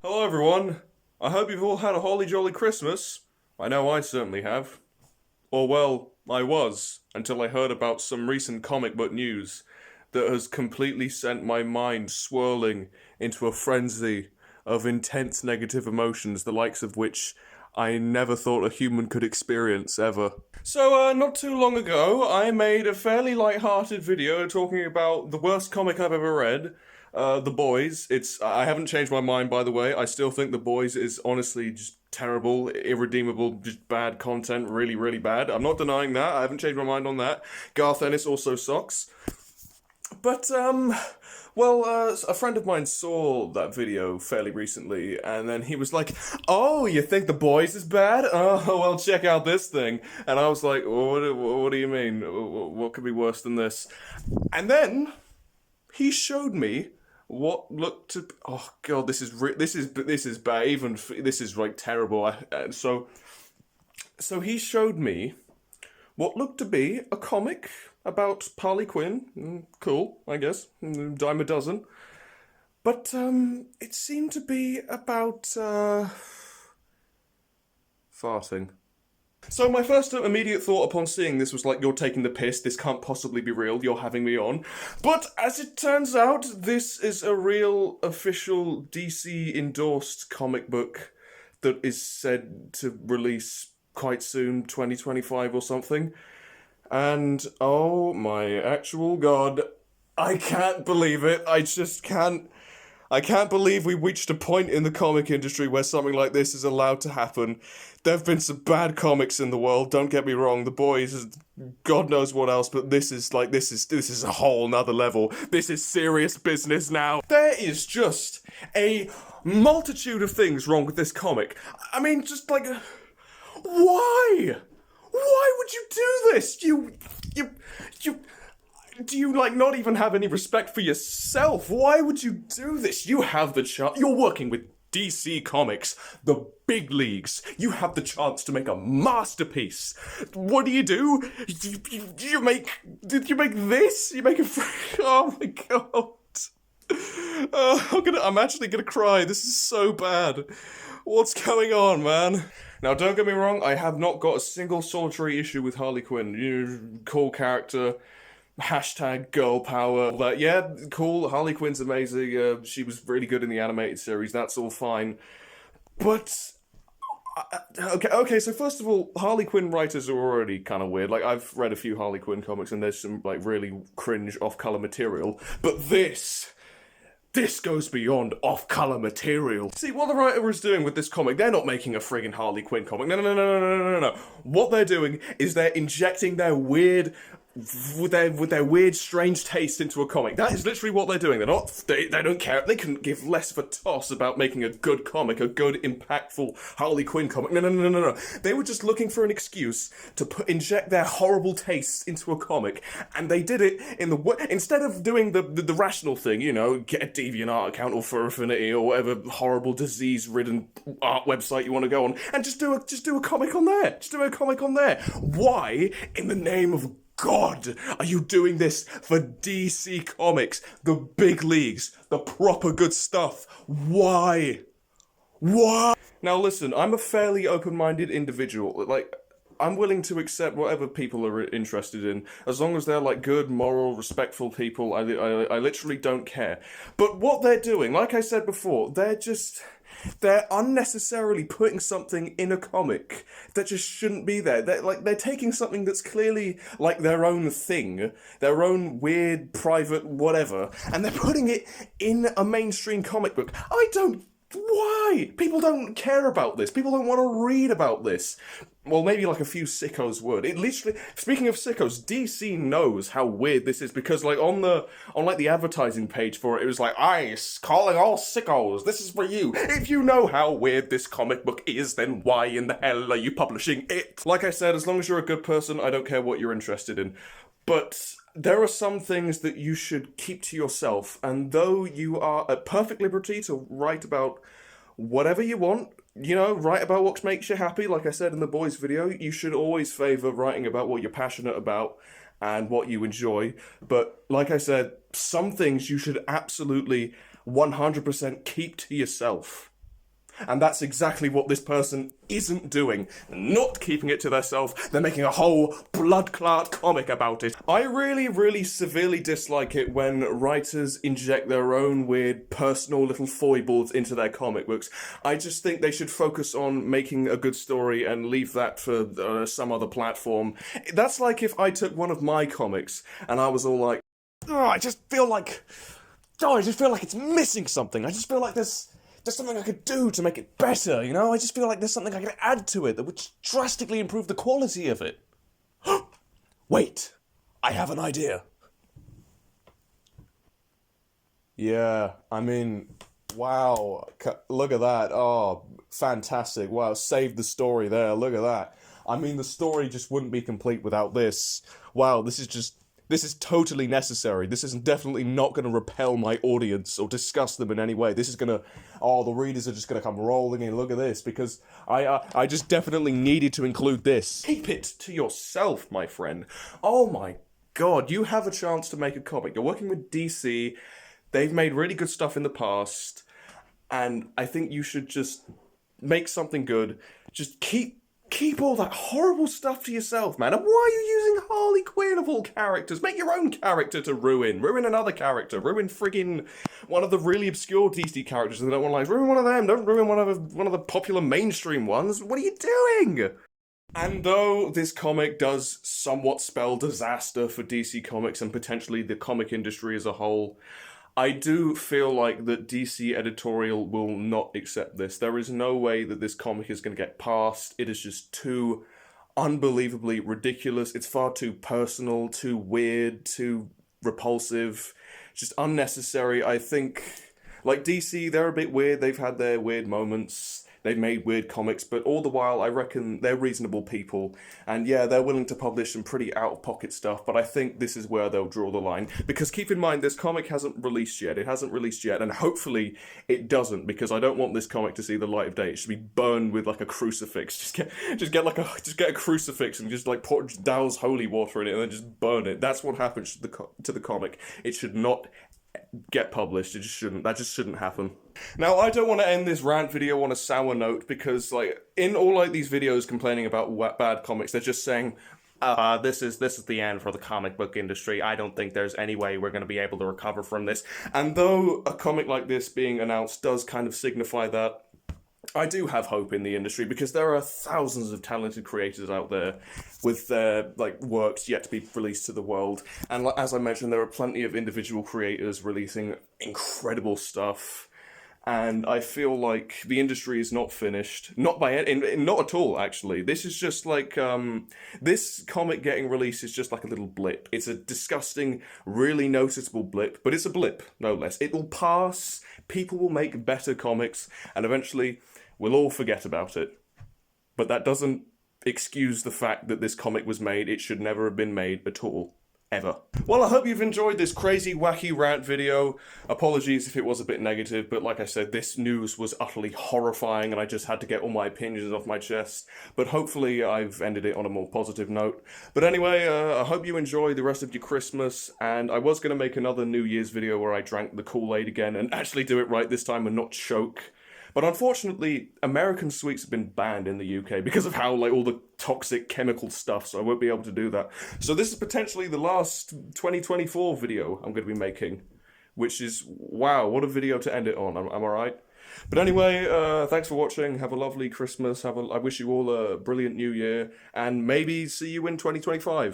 Hello everyone, I hope you've all had a holly jolly Christmas. I know I certainly have. Or well, I was, until I heard about some recent comic book news that has completely sent my mind swirling into a frenzy of intense negative emotions, the likes of which I never thought a human could experience ever. So, not too long ago, I made a fairly light-hearted video talking about the worst comic I've ever read, The Boys. I haven't changed my mind, by the way. I still think The Boys is honestly just terrible, irredeemable, just bad content, really, really bad. I'm not denying that. I haven't changed my mind on that. Garth Ennis also sucks. But, a friend of mine saw that video fairly recently, and then he was like, "Oh, you think The Boys is bad? Oh, well, check out this thing." And I was like, what do you mean? What could be worse than this? And then he showed me what looked to. Oh God, this is bad. This is like terrible. So he showed me what looked to be a comic about Harley Quinn. Cool, I guess. Dime a dozen. But it seemed to be about farting. So my first immediate thought upon seeing this was like, you're taking the piss, this can't possibly be real, you're having me on. But as it turns out, this is a real official DC endorsed comic book that is said to release quite soon, 2025 or something. And oh my actual god, I can't believe it. I can't believe we reached a point in the comic industry where something like this is allowed to happen. There have been some bad comics in the world, don't get me wrong. The Boys is God knows what else, but this is a whole nother level. This is serious business now. There is just a multitude of things wrong with this comic. I mean, just like, why? Why would you do this? Do you, like, not even have any respect for yourself? Why would you do this? You have the chance. You're working with DC Comics, the big leagues. You have the chance to make a masterpiece. What do? You make this? You make a. Oh my god. I'm actually gonna cry. This is so bad. What's going on, man? Now, don't get me wrong, I have not got a single solitary issue with Harley Quinn. Cool character, hashtag girl power. But yeah, cool, Harley Quinn's amazing. She was really good in the animated series, that's all fine. But okay. So first of all, Harley Quinn writers are already kind of weird. Like, I've read a few Harley Quinn comics, and there's some like really cringe off-color material. But this goes beyond off-color material. See, what the writer is doing with this comic, they're not making a friggin' Harley Quinn comic. No. What they're doing is they're injecting their weird, with their weird, strange taste into a comic. That is literally what they're doing. They don't care. They couldn't give less of a toss about making a good comic, a good, impactful Harley Quinn comic. No. They were just looking for an excuse to inject their horrible tastes into a comic, and they did it instead of doing the rational thing, get a DeviantArt account or for Affinity or whatever horrible disease-ridden art website you want to go on, and just do a comic on there. Just do a comic on there. Why, in the name of God, are you doing this for DC Comics, the big leagues, the proper good stuff? Why? Now listen, I'm a fairly open-minded individual. Like, I'm willing to accept whatever people are interested in, as long as they're like good, moral, respectful people. I literally don't care. But what they're doing, like I said before, they're unnecessarily putting something in a comic that just shouldn't be there. They're taking something that's clearly like their own thing, their own weird, private, whatever, and they're putting it in a mainstream comic book. Why? People don't care about this. People don't want to read about this. Well, maybe like a few sickos would. It literally, speaking of sickos, DC knows how weird this is, because like on the advertising page for it, it was like, "Ice, calling all sickos, this is for you." If you know how weird this comic book is, then why in the hell are you publishing it? Like I said, as long as you're a good person, I don't care what you're interested in. But there are some things that you should keep to yourself, and though you are at perfect liberty to write about whatever you want, write about what makes you happy, like I said in the Boys video, you should always favour writing about what you're passionate about and what you enjoy. But like I said, some things you should absolutely 100% keep to yourself. And that's exactly what this person isn't doing. They're not keeping it to themselves, they're making a whole blood-clot comic about it. I really severely dislike it when writers inject their own weird personal little foibles into their comic books. I just think they should focus on making a good story and leave that for some other platform. That's like if I took one of my comics and I was all like, oh, I just feel like it's missing something. I just feel like there's something I could do to make it better, you know? I just feel like there's something I could add to it that would drastically improve the quality of it. Wait, I have an idea. Yeah, I mean, wow, look at that. Oh, fantastic. Wow, saved the story there. Look at that. I mean, the story just wouldn't be complete without this. Wow, this is totally necessary. This is definitely not going to repel my audience or disgust them in any way. This is going to, the readers are just going to come rolling in. Look at this, because I just definitely needed to include this. Keep it to yourself, my friend. Oh my God, you have a chance to make a comic. You're working with DC. They've made really good stuff in the past, and I think you should just make something good. Just keep all that horrible stuff to yourself, man. And why are you using Harley Quinn of all characters? Make your own character to ruin. Ruin another character. Ruin friggin' one of the really obscure DC characters that they don't want to like. Ruin one of them. Don't ruin one of the popular mainstream ones. What are you doing? And though this comic does somewhat spell disaster for DC Comics and potentially the comic industry as a whole, I do feel like that DC Editorial will not accept this. There is no way that this comic is going to get passed. It is just too unbelievably ridiculous. It's far too personal, too weird, too repulsive, just unnecessary. I think, like DC, they're a bit weird. They've had their weird moments. They've made weird comics, but all the while, I reckon they're reasonable people. And yeah, they're willing to publish some pretty out-of-pocket stuff, but I think this is where they'll draw the line. Because keep in mind, this comic hasn't released yet. It hasn't released yet, and hopefully it doesn't, because I don't want this comic to see the light of day. It should be burned with like a crucifix. Just get a crucifix and just douse holy water in it and then just burn it. That's what happens to the comic. It should not get published. It just shouldn't. That just shouldn't happen. Now, I don't want to end this rant video on a sour note, because in all these videos complaining about bad comics, they're just saying, this is the end for the comic book industry. I don't think there's any way we're going to be able to recover from this. And though a comic like this being announced does kind of signify that, I do have hope in the industry, because there are thousands of talented creators out there with their works yet to be released to the world. And as I mentioned, there are plenty of individual creators releasing incredible stuff. And I feel like the industry is not finished. Not at all, actually. This is just this comic getting released is just like a little blip. It's a disgusting, really noticeable blip, but it's a blip, no less. It will pass, people will make better comics, and eventually we'll all forget about it. But that doesn't excuse the fact that this comic was made. It should never have been made at all. Ever. Well, I hope you've enjoyed this crazy, wacky rant video. Apologies if it was a bit negative, but like I said, this news was utterly horrifying and I just had to get all my opinions off my chest. But hopefully I've ended it on a more positive note. But anyway, I hope you enjoy the rest of your Christmas, and I was going to make another New Year's video where I drank the Kool-Aid again and actually do it right this time and not choke. But unfortunately, American sweets have been banned in the UK because of how, all the toxic chemical stuff, so I won't be able to do that. So this is potentially the last 2024 video I'm going to be making, which is, wow, what a video to end it on, am I right? But anyway, thanks for watching, have a lovely Christmas, I wish you all a brilliant New Year, and maybe see you in 2025.